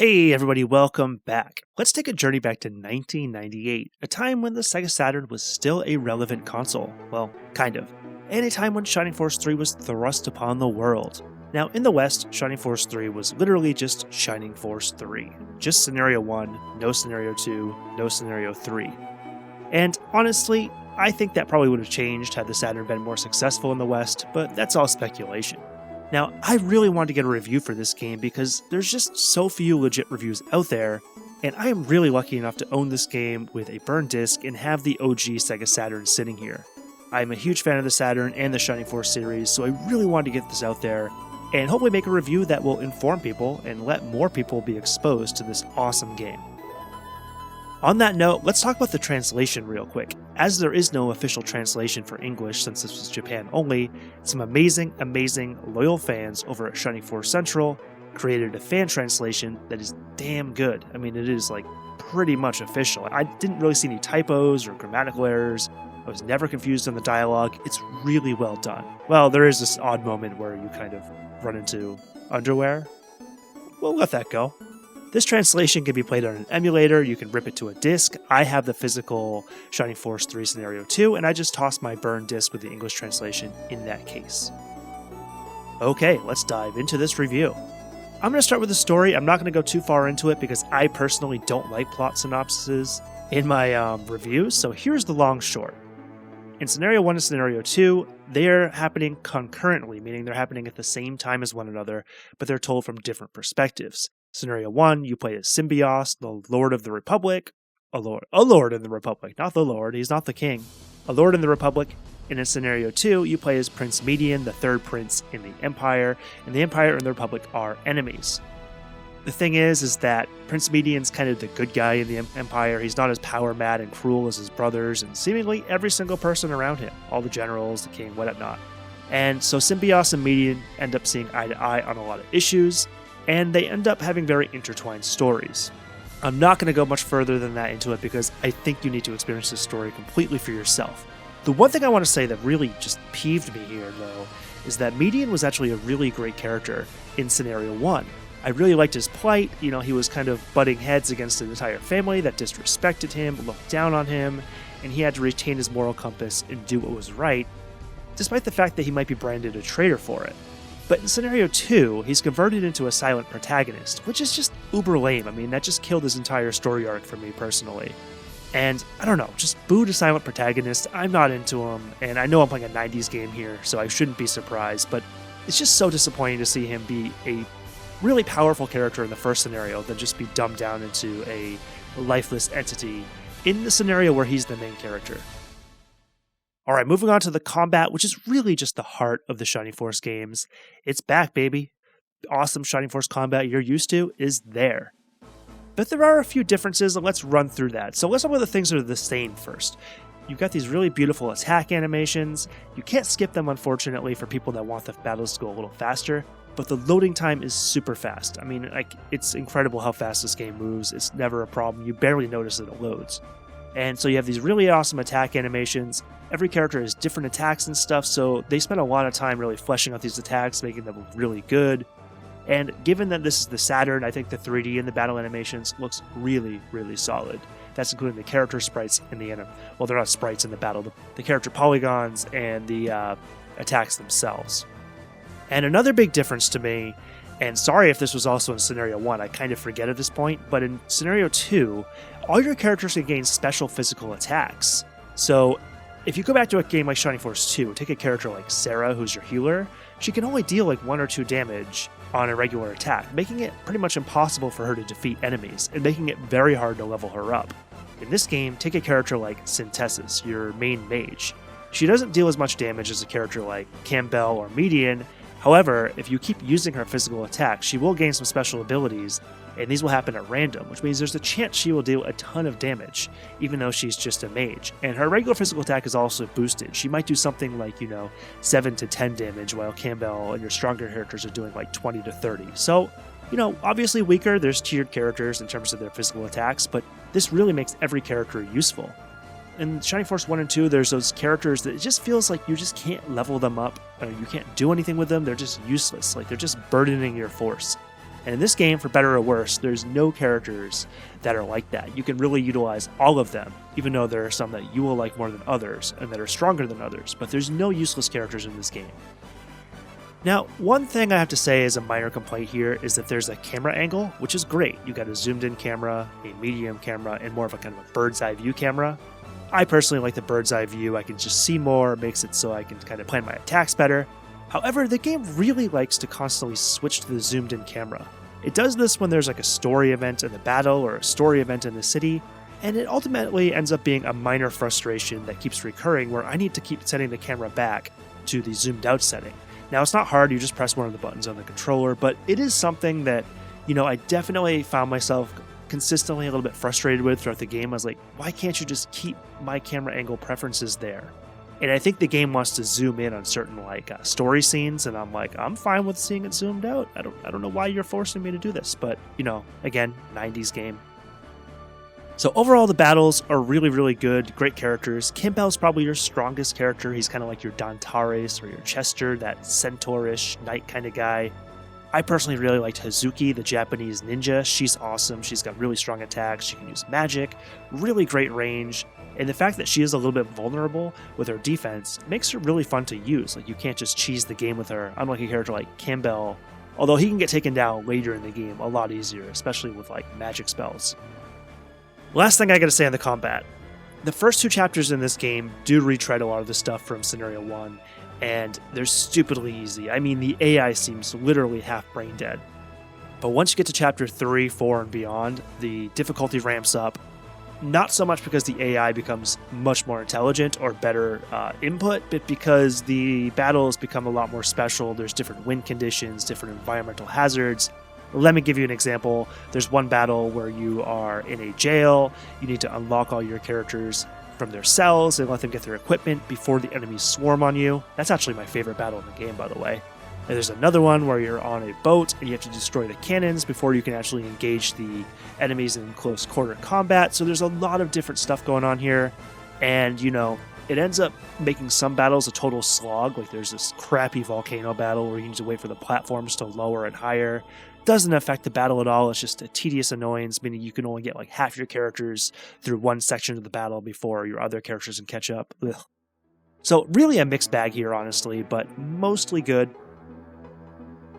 Hey everybody, welcome back. Let's take a journey back to 1998, a time when the Sega Saturn was still a relevant console. Well, kind of. And a time when Shining Force 3 was thrust upon the world. Now, in the West, Shining Force 3 was literally just Shining Force 3. Just Scenario 1, no Scenario 2, no Scenario 3. And honestly, I think that probably would have changed had the Saturn been more successful in the West, but that's all speculation. Now, I really wanted to get a review for this game because there's just so few legit reviews out there, and I am really lucky enough to own this game with a burned disc and have the OG Sega Saturn sitting here. I'm a huge fan of the Saturn and the Shining Force series, so I really wanted to get this out there and hopefully make a review that will inform people and let more people be exposed to this awesome game. On that note, let's talk about the translation real quick. As there is no official translation for English since this was Japan only, some amazing, loyal fans over at Shining Force Central created a fan translation that is damn good. I mean, it is like pretty much official. I didn't really see any typos or grammatical errors. I was never confused on the dialogue. It's really well done. Well, there is this odd moment where you kind of run into underwear. We'll let that go. This translation can be played on an emulator, you can rip it to a disc. I have the physical Shining Force 3 Scenario 2, and I just tossed my burned disc with the English translation in that case. Okay, let's dive into this review. I'm going to start with the story. I'm not going to go too far into it because I personally don't like plot synopsises in my reviews, so here's the long short. In Scenario 1 and Scenario 2, they're happening concurrently, meaning they're happening at the same time as one another, but they're told from different perspectives. Scenario 1, you play as Symbios, the Lord of the Republic. A Lord in the Republic, not the Lord, he's not the king. A Lord in the Republic. And in Scenario 2, you play as Prince Median, the third prince in the Empire, and the Empire and the Republic are enemies. The thing is that Prince Median's kind of the good guy in the Empire. He's not as power-mad and cruel as his brothers, and seemingly every single person around him. All the generals, the king, whatnot. And so Symbios and Median end up seeing eye to eye on a lot of issues, and they end up having very intertwined stories. I'm not going to go much further than that into it because I think you need to experience this story completely for yourself. The one thing I want to say that really just peeved me here, though, is that Median was actually a really great character in Scenario 1. I really liked his plight. He was kind of butting heads against an entire family that disrespected him, looked down on him, and he had to retain his moral compass and do what was right, despite the fact that he might be branded a traitor for it. But in Scenario 2, he's converted into a silent protagonist, which is just uber lame. I mean, that just killed his entire story arc for me personally. And, I don't know, just boo to silent protagonist. I'm not into him, and I know I'm playing a 90s game here, so I shouldn't be surprised, but it's just so disappointing to see him be a really powerful character in the first scenario than just be dumbed down into a lifeless entity in the scenario where he's the main character. Alright, moving on to the combat, which is really just the heart of the Shining Force games. It's back, baby. Awesome Shining Force combat you're used to is there. But there are a few differences, and let's run through that. So let's talk about the things that are the same first. You've got these really beautiful attack animations. You can't skip them, unfortunately, for people that want the battles to go a little faster. But the loading time is super fast. I mean, it's incredible how fast this game moves. It's never a problem. You barely notice that it loads. And so you have these really awesome attack animations. Every character has different attacks and stuff, so they spend a lot of time really fleshing out these attacks, making them look really good. And given that this is the Saturn, I think the 3D and the battle animations looks really, really solid. That's including the character sprites in the anime. Well, they're not sprites in the battle, the character polygons and the attacks themselves. And another big difference to me, and sorry if this was also in Scenario 1, I kind of forget at this point, but in Scenario 2, all your characters can gain special physical attacks. So if you go back to a game like Shining Force 2, take a character like Sarah, who's your healer, she can only deal like 1 or 2 damage on a regular attack, making it pretty much impossible for her to defeat enemies, and making it very hard to level her up. In this game, take a character like Synthesis, your main mage. She doesn't deal as much damage as a character like Campbell or Median. However, if you keep using her physical attacks, she will gain some special abilities, and these will happen at random, which means there's a chance she will deal a ton of damage, even though she's just a mage. And her regular physical attack is also boosted. She might do something like, 7 to 10 damage, while Campbell and your stronger characters are doing like 20 to 30. So, obviously weaker, there's tiered characters in terms of their physical attacks, but this really makes every character useful. In Shining Force 1 and 2, there's those characters that it just feels like you just can't level them up, or you can't do anything with them, they're just useless, like they're just burdening your force. And in this game, for better or worse, there's no characters that are like that. You can really utilize all of them, even though there are some that you will like more than others and that are stronger than others, but there's no useless characters in this game. Now, one thing I have to say as a minor complaint here is that there's a camera angle, which is great. You got a zoomed in camera, a medium camera, and more of a kind of a bird's eye view camera. I personally like the bird's eye view. I can just see more, it makes it so I can kind of plan my attacks better. However, the game really likes to constantly switch to the zoomed in camera. It does this when there's like a story event in the battle or a story event in the city, and it ultimately ends up being a minor frustration that keeps recurring where I need to keep setting the camera back to the zoomed out setting. Now, it's not hard, you just press one of the buttons on the controller, but it is something that, I definitely found myself consistently a little bit frustrated with throughout the game. I was like, why can't you just keep my camera angle preferences there? And I think the game wants to zoom in on certain story scenes, and I'm like, I'm fine with seeing it zoomed out. I don't know why you're forcing me to do this, but again, 90s game. So overall, the battles are really, really good. Great characters. Kimbell's probably your strongest character. He's kind of like your Dantares or your Chester, that centaur-ish knight kind of guy. I personally really liked Hazuki, the Japanese ninja. She's awesome. She's got really strong attacks. She can use magic, really great range. And the fact that she is a little bit vulnerable with her defense makes her really fun to use. Like, you can't just cheese the game with her, unlike a character like Kimbell, although he can get taken down later in the game a lot easier, especially with magic spells. Last thing I gotta say on the combat. The first 2 chapters in this game do retread a lot of the stuff from Scenario 1, and they're stupidly easy. I mean, the AI seems literally half brain dead. But once you get to chapter 3, 4, and beyond, the difficulty ramps up. Not so much because the AI becomes much more intelligent or better input, but because the battles become a lot more special. There's different wind conditions, different environmental hazards. Let me give you an example. There's one battle where you are in a jail. You need to unlock all your characters from their cells and let them get their equipment before the enemies swarm on you. That's actually my favorite battle in the game, by the way. And there's another one where you're on a boat and you have to destroy the cannons before you can actually engage the enemies in close quarter combat. So there's a lot of different stuff going on here. And, it ends up making some battles a total slog. Like, there's this crappy volcano battle where you need to wait for the platforms to lower and higher. Doesn't affect the battle at all. It's just a tedious annoyance, meaning you can only get half your characters through one section of the battle before your other characters can catch up. Ugh. So really a mixed bag here, honestly, but mostly good.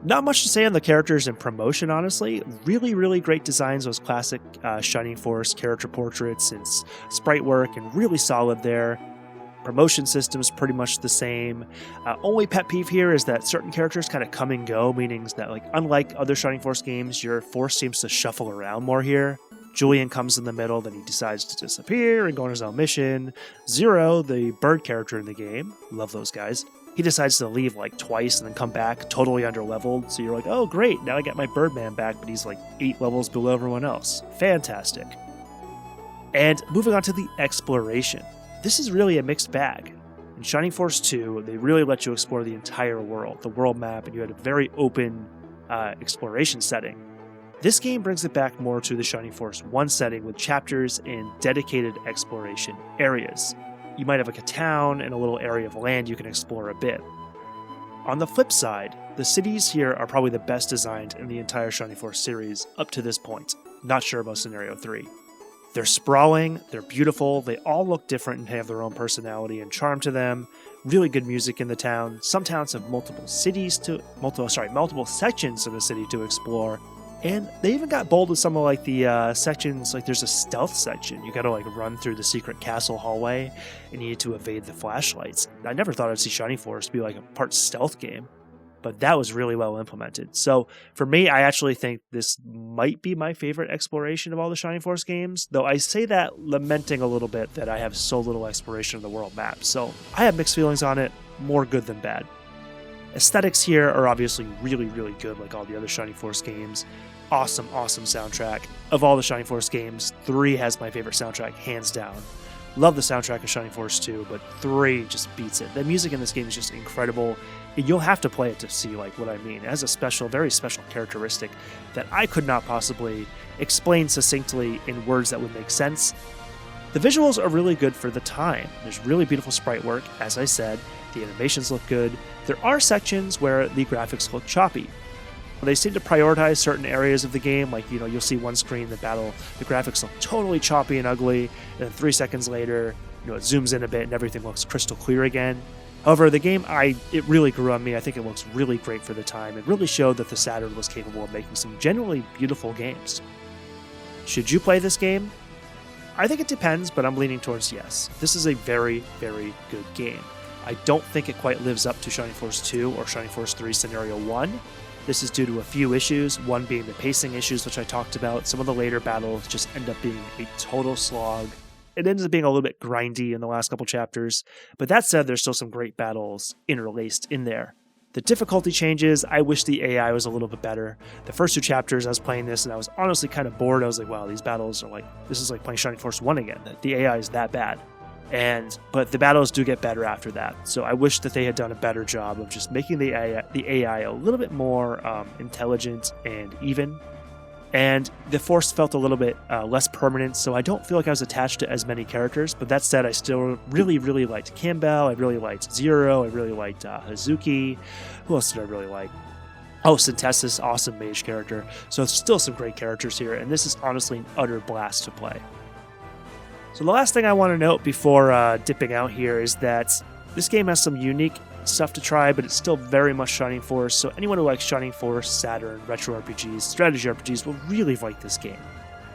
Not much to say on the characters and promotion, honestly. Really, really great designs, those classic Shining Force character portraits and sprite work, and really solid there. Promotion system's pretty much the same. Only pet peeve here is that certain characters kind of come and go, meaning that unlike other Shining Force games, your force seems to shuffle around more here. Julian comes in the middle, then he decides to disappear and go on his own mission. Zero, the bird character in the game, love those guys, he decides to leave twice and then come back totally underleveled. So you're like, oh great, now I got my Birdman back, but he's 8 levels below everyone else. Fantastic. And moving on to the exploration. This is really a mixed bag. In Shining Force 2, they really let you explore the entire world, the world map, and you had a very open exploration setting. This game brings it back more to the Shining Force 1 setting with chapters in dedicated exploration areas. You might have a town and a little area of land you can explore a bit. On the flip side, the cities here are probably the best designed in the entire Shining Force series up to this point. Not sure about Scenario 3. They're sprawling, they're beautiful, they all look different and have their own personality and charm to them. Really good music in the town. Some towns have multiple sections of the city to explore. And they even got bold with some of the sections, there's a stealth section. You gotta run through the secret castle hallway and you need to evade the flashlights. I never thought I'd see Shining Force be a part stealth game, but that was really well implemented. So for me, I actually think this might be my favorite exploration of all the Shining Force games, though I say that lamenting a little bit that I have so little exploration of the world map. So I have mixed feelings on it, more good than bad. Aesthetics here are obviously really, really good, like all the other Shining Force games. Awesome, awesome soundtrack. Of all the Shining Force games, 3 has my favorite soundtrack, hands down. Love the soundtrack of Shining Force 2, but 3 just beats it. The music in this game is just incredible. You'll have to play it to see what I mean. It has a special, very special characteristic that I could not possibly explain succinctly in words that would make sense. The visuals are really good for the time. There's really beautiful sprite work, as I said. The animations look good. There are sections where the graphics look choppy. They seem to prioritize certain areas of the game, like, you'll see one screen, the graphics look totally choppy and ugly, and then 3 seconds later, it zooms in a bit and everything looks crystal clear again. However, the game, it really grew on me. I think it looks really great for the time. It really showed that the Saturn was capable of making some genuinely beautiful games. Should you play this game? I think it depends, but I'm leaning towards yes. This is a very, very good game. I don't think it quite lives up to Shining Force 2 or Shining Force 3 Scenario 1. This is due to a few issues, one being the pacing issues, which I talked about. Some of the later battles just end up being a total slog. It ends up being a little bit grindy in the last couple chapters, but that said, there's still some great battles interlaced in there. The difficulty changes, I wish the AI was a little bit better. The first 2 chapters, I was playing this and I was honestly kind of bored. I was like, wow, these battles are this is like playing Shining Force 1 again. The AI is that bad. But the battles do get better after that. So I wish that they had done a better job of just making the AI a little bit more intelligent and even. And the Force felt a little bit less permanent, so I don't feel like I was attached to as many characters. But that said, I still really, really liked Campbell. I really liked Zero. I really liked Hazuki. Who else did I really like? Oh, Synthesis, awesome mage character. So still some great characters here, and this is honestly an utter blast to play. So the last thing I want to note before dipping out here is that this game has some unique stuff to try, but it's still very much Shining Force, so anyone who likes Shining Force, Saturn, retro RPGs, strategy RPGs will really like this game.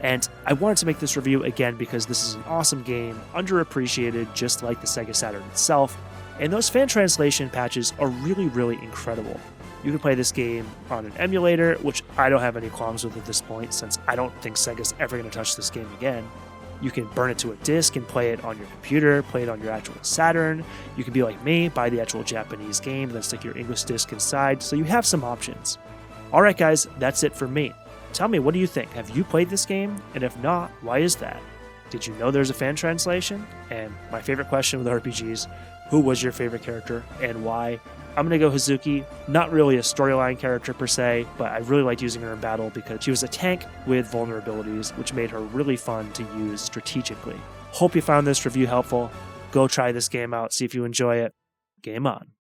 And I wanted to make this review again because this is an awesome game, underappreciated just like the Sega Saturn itself, and those fan translation patches are really, really incredible. You can play this game on an emulator, which I don't have any qualms with at this point, since I don't think Sega's ever going to touch this game again. You can burn it to a disc and play it on your computer, play it on your actual Saturn. You can be like me, buy the actual Japanese game, then stick your English disc inside, so you have some options. Alright guys, that's it for me. Tell me, what do you think? Have you played this game? And if not, why is that? Did you know there's a fan translation? And my favorite question with RPGs, who was your favorite character and why? I'm going to go Hazuki, not really a storyline character per se, but I really liked using her in battle because she was a tank with vulnerabilities, which made her really fun to use strategically. Hope you found this review helpful. Go try this game out, see if you enjoy it. Game on.